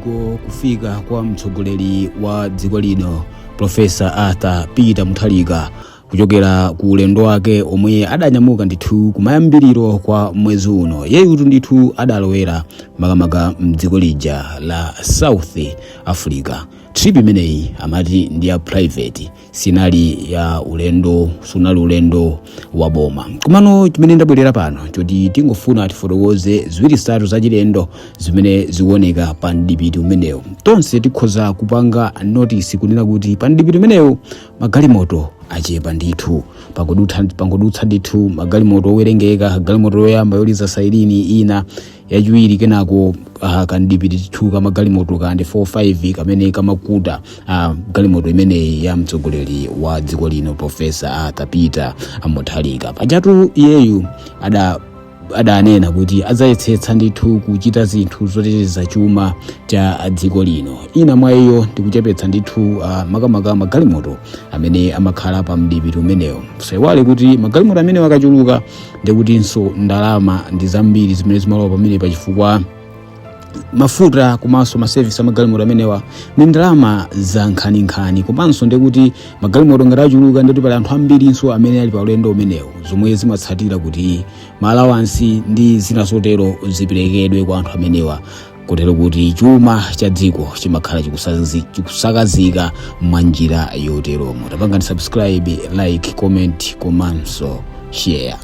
uko kufika kwa mtsogoleri wa dziko lino Profesa Arthur Peter Mutharika kuchokera ku ulendo wake omwe adanyamuka ndithu kumayambiriro kwa mwezi uno. Yeyu ndithu adalowera makamaka mdziko lija la South Africa. Trip imeneyi amati ndi ya private, sinali ya ulendo, sunali ulendo wa boma. Komano chimene ndabwerera pano choti tingofuna tifotokoze ziwiri zitatu za chilendo zimene zikuoneka pa ndipiti umenewu. Tonse tikhoza kupanga notice kunena kuti pa ndipiti umenewu magalimoto achepa ndithu, pangodutsa ndithu magalimoto owerengeka, galimoto yoyamba yoliza sailini, ina yachiwiri kenako kandipiti ndithu ka magalimoto kandi 4-5 kamene kamakuta galimoto imeneyi ya mtsogoleri wa dziko lino Profesa Arthur Peter Mutharika. Pajatu iyeyu adanena kuti adzayesetsa ndithu kuchita zinthu zoteteza chuma cha dziko lino. Ina mwa iyo ndikuchepetsa ndithu makamaka magalimoto amene amakhala pa mdipiti umenewo. Musaiwale kuti magalimoto amene akachuluka ndikutinso ndalama ndi zambiri zimene zimalowa pamene pachifukwa mafuta komanso maservice amagalimoto amenewa ni ndalama za nkhani komanso ndikuti magalimoto ngati achuluka ndikuti pali anthu ambirinso amene ali pa ulendo umenewo, zomwe zimatsatira kuti maalawansi ndi zina zotero ziperekedwe kwa anthu amenewa, kotero kuti chuma cha dziko chimakhala chikusakazika mwanjira yotero. Mutapanga subscribe, like, comment komanso share.